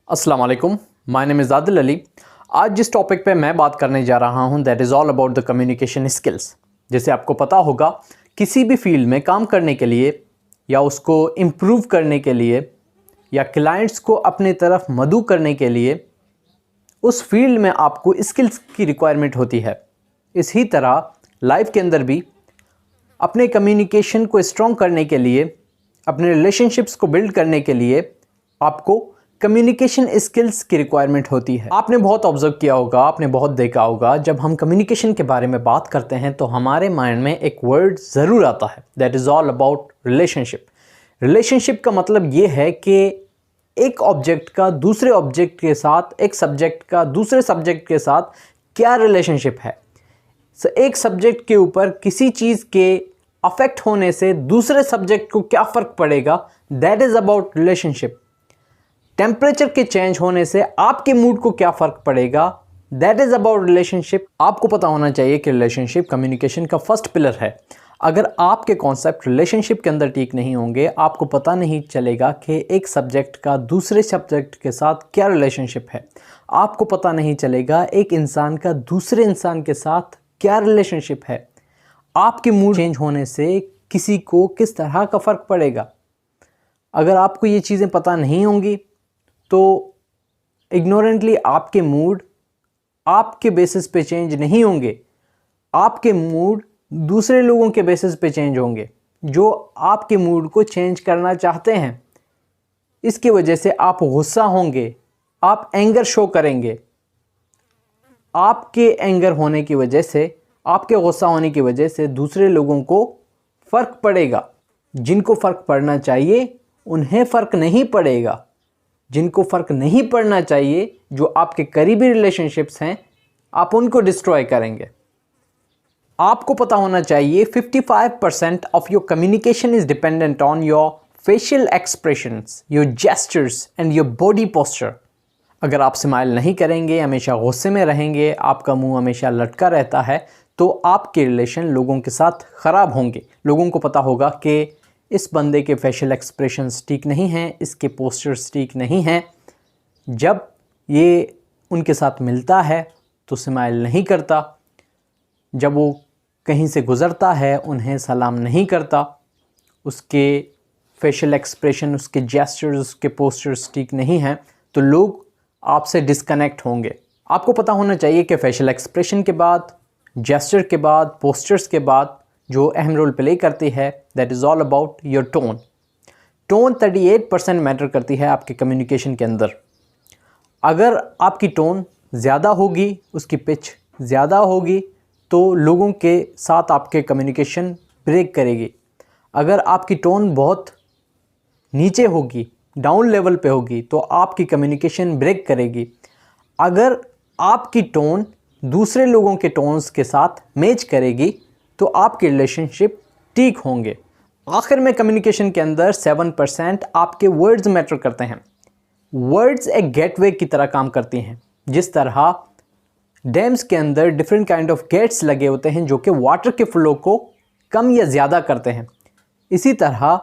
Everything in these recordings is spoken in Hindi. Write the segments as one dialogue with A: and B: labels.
A: अस्सलाम वालेकुम, my name is Adil Ali. आज जिस टॉपिक पे मैं बात करने जा रहा हूँ that is all about the communication skills. जैसे आपको पता होगा, किसी भी फील्ड में काम करने के लिए या उसको इम्प्रूव करने के लिए या क्लाइंट्स को अपनी तरफ मदऊ करने के लिए उस फील्ड में आपको स्किल्स की रिक्वायरमेंट होती है। इसी तरह लाइफ के अंदर भी अपने कम्युनिकेशन को स्ट्रॉन्ग करने के लिए, अपने रिलेशनशिप्स को बिल्ड करने के लिए आपको कम्युनिकेशन स्किल्स की रिक्वायरमेंट होती है। आपने बहुत ऑब्जर्व किया होगा, आपने बहुत देखा होगा, जब हम कम्युनिकेशन के बारे में बात करते हैं तो हमारे माइंड में एक वर्ड ज़रूर आता है, that is all about relationship. Relationship का मतलब ये है कि एक ऑब्जेक्ट का दूसरे ऑब्जेक्ट के साथ, एक सब्जेक्ट का दूसरे सब्जेक्ट के साथ क्या रिलेशनशिप है। एक सब्जेक्ट के ऊपर किसी चीज़ के अफेक्ट होने से दूसरे सब्जेक्ट को क्या फ़र्क पड़ेगा, that is about relationship. Temperature के चेंज होने से आपके मूड को क्या फ़र्क पड़ेगा, दैट इज़ अबाउट रिलेशनशिप। आपको पता होना चाहिए कि रिलेशनशिप कम्युनिकेशन का फर्स्ट पिलर है। अगर आपके कॉन्सेप्ट रिलेशनशिप के अंदर ठीक नहीं होंगे, आपको पता नहीं चलेगा कि एक सब्जेक्ट का दूसरे सब्जेक्ट के साथ क्या रिलेशनशिप है। आपको पता नहीं चलेगा एक इंसान का दूसरे इंसान के साथ क्या रिलेशनशिप है। आपके मूड चेंज होने से किसी को किस तरह का फ़र्क पड़ेगा। अगर आपको ये चीज़ें पता नहीं होंगी तो इग्नोरेंटली आपके मूड आपके बेसिस पे चेंज नहीं होंगे, आपके मूड दूसरे लोगों के बेसिस पे चेंज होंगे जो आपके मूड को चेंज करना चाहते हैं। इसकी वजह से आप गुस्सा होंगे, आप एंगर शो करेंगे। आपके एंगर होने की वजह से, आपके गुस्सा होने की वजह से दूसरे लोगों को फ़र्क पड़ेगा। जिनको फ़र्क पड़ना चाहिए उन्हें फ़र्क नहीं पड़ेगा। जिनको फ़र्क नहीं पड़ना चाहिए, जो आपके करीबी रिलेशनशिप्स हैं, आप उनको डिस्ट्रॉय करेंगे। आपको पता होना चाहिए 55% of your communication is dependent on your facial expressions, your gestures and your body posture. अगर आप स्माइल नहीं करेंगे, हमेशा गुस्से में रहेंगे, आपका मुंह हमेशा लटका रहता है, तो आपके रिलेशन लोगों के साथ ख़राब होंगे। लोगों को पता होगा कि इस बंदे के फेशियल एक्सप्रेशंस ठीक नहीं हैं, इसके पोस्चर्स ठीक नहीं हैं। जब ये उनके साथ मिलता है तो स्माइल नहीं करता, जब वो कहीं से गुज़रता है उन्हें सलाम नहीं करता, उसके फेशियल एक्सप्रेशन, उसके जेस्चर्स, उसके पोस्चर्स ठीक नहीं हैं, तो लोग आपसे डिस्कनेक्ट होंगे। आपको पता होना चाहिए कि फेशियल एक्सप्रेशन के बाद, जेस्चर के बाद, पोस्चर्स के बाद जो अहम रोल प्ले करती है that is all about your tone. Tone 38% matter करती है आपके कम्युनिकेशन के अंदर। अगर आपकी टोन ज़्यादा होगी, उसकी पिच ज़्यादा होगी, तो लोगों के साथ आपके कम्युनिकेशन ब्रेक करेगी। अगर आपकी टोन बहुत नीचे होगी, डाउन लेवल पे होगी, तो आपकी कम्युनिकेशन ब्रेक करेगी। अगर आपकी टोन दूसरे लोगों के टोन्स के साथ मैच करेगी तो आपके रिलेशनशिप ठीक होंगे। आखिर में कम्युनिकेशन के अंदर 7% आपके वर्ड्स मैटर करते हैं। वर्ड्स एक गेटवे की तरह काम करती हैं। जिस तरह डैम्स के अंदर डिफरेंट काइंड ऑफ गेट्स लगे होते हैं जो कि वाटर के फ्लो को कम या ज़्यादा करते हैं, इसी तरह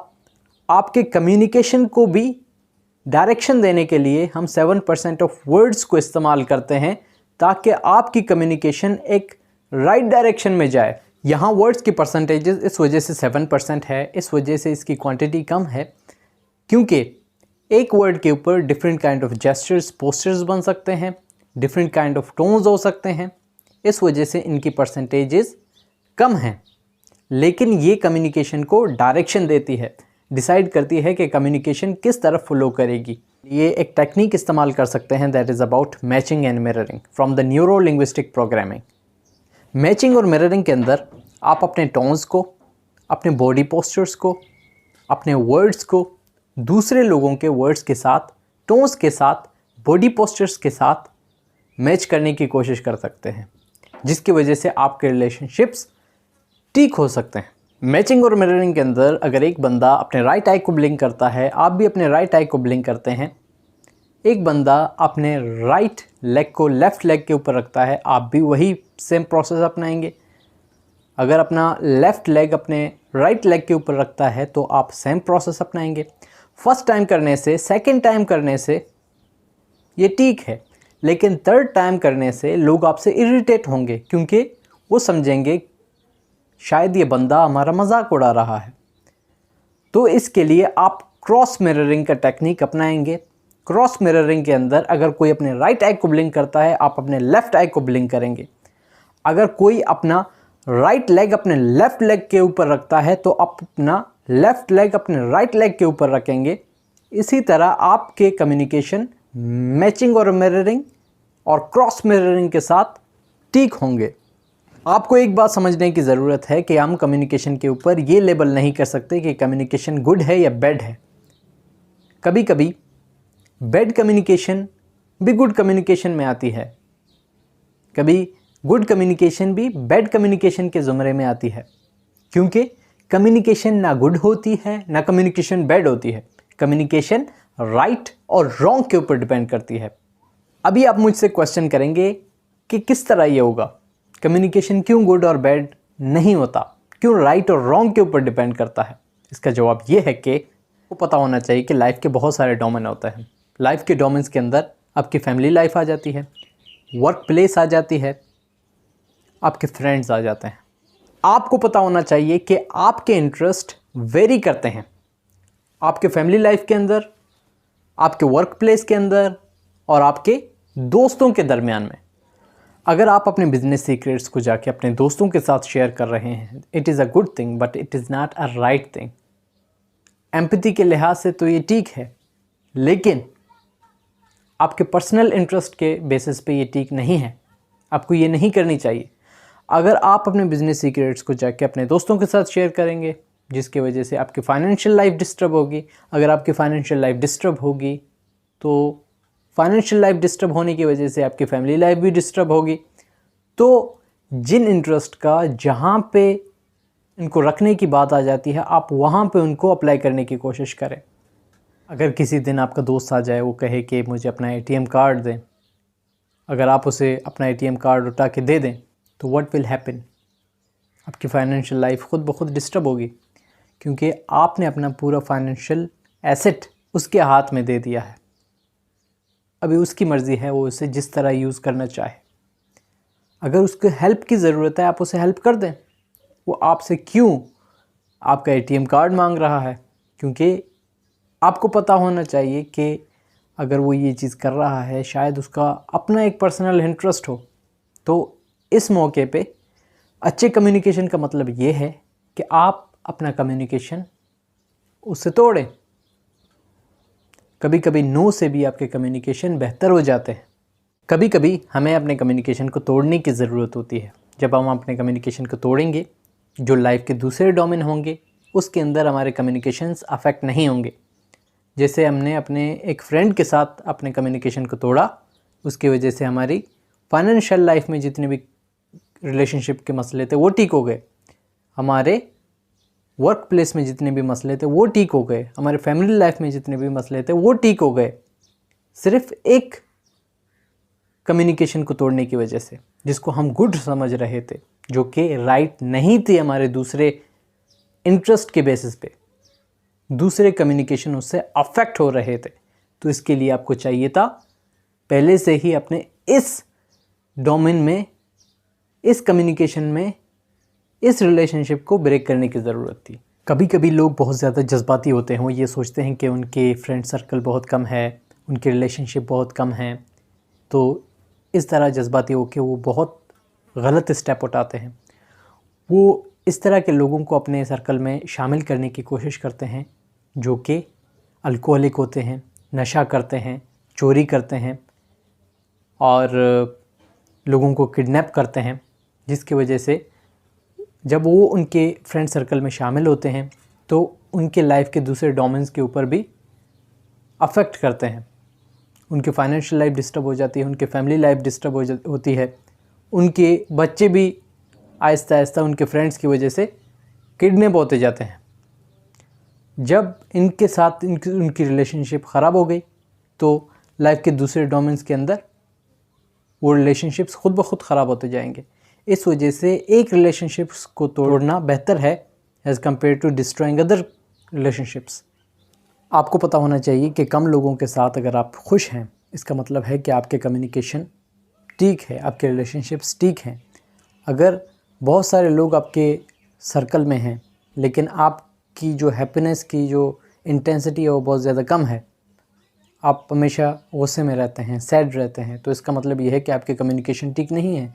A: आपके कम्युनिकेशन को भी डायरेक्शन देने के लिए हम 7% ऑफ वर्ड्स को इस्तेमाल करते हैं ताकि आपकी कम्युनिकेशन एक राइट डायरेक्शन में जाए। यहाँ वर्ड्स की परसेंटेजेस इस वजह से 7% है, इस वजह से इसकी क्वांटिटी कम है क्योंकि एक वर्ड के ऊपर different kind of gestures, postures बन सकते हैं, डिफरेंट काइंड ऑफ टोन्स हो सकते हैं, इस वजह से इनकी परसेंटेजेस कम हैं। लेकिन ये कम्युनिकेशन को डायरेक्शन देती है, डिसाइड करती है कि कम्युनिकेशन किस तरफ फ्लो करेगी। ये एक टेक्निक इस्तेमाल कर सकते हैं that is about matching and mirroring from the neuro linguistic programming. Matching और मिररिंग के अंदर आप अपने टोन्स को, अपने बॉडी पोस्चर्स को, अपने वर्ड्स को दूसरे लोगों के वर्ड्स के साथ, टोन्स के साथ, बॉडी पोस्चर्स के साथ मैच करने की कोशिश कर सकते हैं, जिसकी वजह से आपके रिलेशनशिप्स ठीक हो सकते हैं। मैचिंग और मिररिंग के अंदर अगर एक बंदा अपने राइट आई को ब्लिंक करता है, आप भी अपने राइट आई को ब्लिंक करते हैं। एक बंदा अपने राइट लेग को लेफ़्ट लेग के ऊपर रखता है, आप भी वही सेम प्रोसेस अपनाएंगे। अगर अपना लेफ़्ट लेग अपने राइट लेग के ऊपर रखता है तो आप सेम प्रोसेस अपनाएंगे। फर्स्ट टाइम करने से, सेकंड टाइम करने से ये ठीक है, लेकिन थर्ड टाइम करने से लोग आपसे इरिटेट होंगे क्योंकि वो समझेंगे शायद ये बंदा हमारा मजाक उड़ा रहा है। तो इसके लिए आप क्रॉस मिररिंग का टेक्निक अपनाएंगे। क्रॉस मिररिंग के अंदर अगर कोई अपने राइट आई को ब्लिंक करता है, आप अपने लेफ्ट आई को ब्लिंक करेंगे। अगर कोई अपना राइट लेग अपने लेफ्ट लेग के ऊपर रखता है तो आप अपना लेफ्ट लेग अपने राइट लेग के ऊपर रखेंगे। इसी तरह आपके कम्युनिकेशन मैचिंग और मिररिंग और क्रॉस मिररिंग के साथ ठीक होंगे। आपको एक बात समझने की ज़रूरत है कि हम कम्युनिकेशन के ऊपर ये लेबल नहीं कर सकते कि कम्युनिकेशन गुड है या बैड है। कभी कभी बैड कम्युनिकेशन भी गुड कम्युनिकेशन में आती है, कभी गुड कम्युनिकेशन भी बैड कम्युनिकेशन के ज़ुमरे में आती है, क्योंकि कम्युनिकेशन ना गुड होती है ना कम्युनिकेशन बैड होती है। कम्युनिकेशन राइट और रॉन्ग के ऊपर डिपेंड करती है। अभी आप मुझसे क्वेश्चन करेंगे कि किस तरह ये होगा, कम्युनिकेशन क्यों गुड और बैड नहीं होता, क्यों राइट और रॉन्ग के ऊपर डिपेंड करता है। इसका जवाब ये है कि आपको पता होना चाहिए कि लाइफ के बहुत सारे डोमेन होते हैं। लाइफ के डोमेन्स के अंदर आपकी फैमिली लाइफ आ जाती है, वर्क प्लेस आ जाती है, आपके फ्रेंड्स आ जाते हैं। आपको पता होना चाहिए कि आपके इंटरेस्ट वेरी करते हैं आपके फैमिली लाइफ के अंदर, आपके वर्क प्लेस के अंदर और आपके दोस्तों के दरमियान में। अगर आप अपने बिजनेस सीक्रेट्स को जाके अपने दोस्तों के साथ शेयर कर रहे हैं, it is a good thing but it is not a right thing. Empathy के लिहाज से तो ये ठीक है, लेकिन आपके पर्सनल इंटरेस्ट के बेसिस पे ये ठीक नहीं है। आपको ये नहीं करनी चाहिए। अगर आप अपने बिजनेस सीक्रेट्स को जाके अपने दोस्तों के साथ शेयर करेंगे, जिसकी वजह से आपकी फाइनेंशियल लाइफ डिस्टर्ब होगी। अगर आपकी फाइनेंशियल लाइफ डिस्टर्ब होगी तो फाइनेंशियल लाइफ डिस्टर्ब होने की वजह से आपकी फैमिली लाइफ भी डिस्टर्ब होगी। तो जिन इंटरेस्ट का जहाँ पे इनको रखने की बात आ जाती है, आप वहाँ पे उनको अप्लाई करने की कोशिश करें। अगर किसी दिन आपका दोस्त आ जाए, वो कहे कि मुझे अपना एटीएम कार्ड दें, अगर आप उसे अपना एटीएम कार्ड उठा के दे दें तो व्हाट विल हैपन, आपकी फाइनेंशियल लाइफ खुद ब खुद डिस्टर्ब होगी, क्योंकि आपने अपना पूरा फाइनेंशियल एसेट उसके हाथ में दे दिया है। अभी उसकी मर्ज़ी है वो उसे जिस तरह यूज़ करना चाहे। अगर उसको हेल्प की ज़रूरत है, आप उसे हेल्प कर दें। वो आपसे क्यों आपका एटीएम कार्ड मांग रहा है? क्योंकि आपको पता होना चाहिए कि अगर वो ये चीज़ कर रहा है शायद उसका अपना एक पर्सनल इंटरेस्ट हो। तो इस मौके पे अच्छे कम्युनिकेशन का मतलब ये है कि आप अपना कम्युनिकेशन उससे तोड़ें। कभी कभी नो से भी आपके कम्युनिकेशन बेहतर हो जाते हैं। कभी कभी हमें अपने कम्युनिकेशन को तोड़ने की ज़रूरत होती है। जब हम अपने कम्युनिकेशन को तोड़ेंगे, जो लाइफ के दूसरे डोमेन होंगे उसके अंदर हमारे कम्युनिकेशंस अफेक्ट नहीं होंगे। जैसे हमने अपने एक फ्रेंड के साथ अपने कम्युनिकेशन को तोड़ा, उसकी वजह से हमारी फाइनेंशियल लाइफ में जितने भी रिलेशनशिप के मसले थे वो ठीक हो गए, हमारे वर्क प्लेस में जितने भी मसले थे वो ठीक हो गए, हमारे फैमिली लाइफ में जितने भी मसले थे वो ठीक हो गए, सिर्फ एक कम्युनिकेशन को तोड़ने की वजह से, जिसको हम गुड समझ रहे थे, जो कि राइट नहीं थी हमारे दूसरे इंटरेस्ट के बेसिस पे। दूसरे कम्युनिकेशन उससे अफेक्ट हो रहे थे। तो इसके लिए आपको चाहिए था पहले से ही अपने इस डोमेन में, इस कम्युनिकेशन में, इस रिलेशनशिप को ब्रेक करने की ज़रूरत थी। कभी कभी लोग बहुत ज़्यादा जज्बाती होते हैं। वो ये सोचते हैं कि उनके फ्रेंड सर्कल बहुत कम है, उनके रिलेशनशिप बहुत कम हैं, तो इस तरह जज्बाती होकर वो बहुत गलत स्टेप उठाते हैं। वो इस तरह के लोगों को अपने सर्कल में शामिल करने की कोशिश करते हैं जो कि अल्कोहलिक होते हैं, नशा करते हैं, चोरी करते हैं और लोगों को किडनैप करते हैं, जिसकी वजह से जब वो उनके फ्रेंड सर्कल में शामिल होते हैं तो उनके लाइफ के दूसरे डोमेन्स के ऊपर भी अफेक्ट करते हैं। उनकी फाइनेंशियल लाइफ डिस्टर्ब हो जाती है, उनके फैमिली लाइफ डिस्टर्ब होती है, उनके बच्चे भी आहिस्ता आहिस्ता उनके फ्रेंड्स की वजह से किडनैप होते जाते हैं। जब इनके साथ उनकी रिलेशनशिप ख़राब हो गई तो लाइफ के दूसरे डोमेन्स के अंदर वो रिलेशनशिप्स खुद ब खुद ख़राब होते जाएंगे। इस वजह से एक रिलेशनशिप्स को तोड़ना बेहतर है as compare to destroying other relationships. आपको पता होना चाहिए कि कम लोगों के साथ अगर आप खुश हैं, इसका मतलब है कि आपके कम्युनिकेशन ठीक है, आपके रिलेशनशिप्स ठीक हैं। अगर बहुत सारे लोग आपके सर्कल में हैं लेकिन आपकी जो हैप्पीनेस की जो इंटेंसिटी है वो बहुत ज़्यादा कम है, आप हमेशा गुस्से में रहते हैं, सैड रहते हैं, तो इसका मतलब ये है कि आपके कम्युनिकेशन ठीक नहीं है,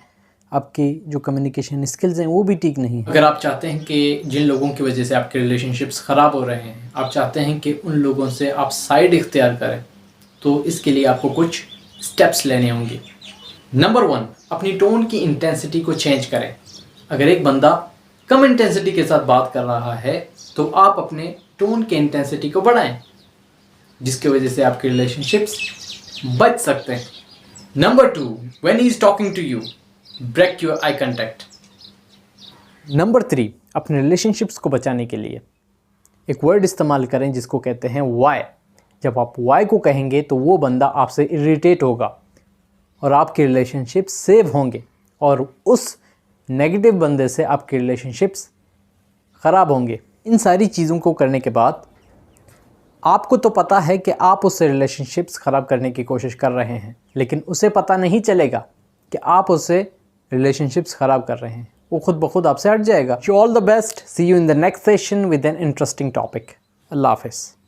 A: आपकी जो कम्युनिकेशन स्किल्स हैं वो भी ठीक नहीं है। अगर आप चाहते हैं कि जिन लोगों की वजह से आपके रिलेशनशिप्स ख़राब हो रहे हैं, आप चाहते हैं कि उन लोगों से आप साइड इख्तियार करें, तो इसके लिए आपको कुछ स्टेप्स लेने होंगे। नंबर 1, अपनी टोन की इंटेंसिटी को चेंज करें। अगर एक बंदा कम इंटेंसिटी के साथ बात कर रहा है तो आप अपने टोन की इंटेंसिटी को बढ़ाएं, जिसकी वजह से आपके रिलेशनशिप्स बच सकते हैं। Number 2, when he is talking to you, break your eye contact. Number 3, अपने रिलेशनशिप्स को बचाने के लिए एक वर्ड इस्तेमाल करें जिसको कहते हैं वाई। जब आप वाई को कहेंगे तो वो बंदा आपसे इरिटेट होगा और आपके रिलेशनशिप्स सेव होंगे, और उस नेगेटिव बंदे से आपके रिलेशनशिप्स ख़राब होंगे। इन सारी चीज़ों को करने के बाद आपको तो पता है कि आप उससे रिलेशनशिप्स ख़राब करने की कोशिश कर रहे हैं, लेकिन उसे पता नहीं चलेगा कि आप उससे रिलेशनशिप्स ख़राब कर रहे हैं। वो खुद ब खुद आपसे हट जाएगा। All the best, see you in the next session with an interesting topic. अल्लाह हाफ़िज़।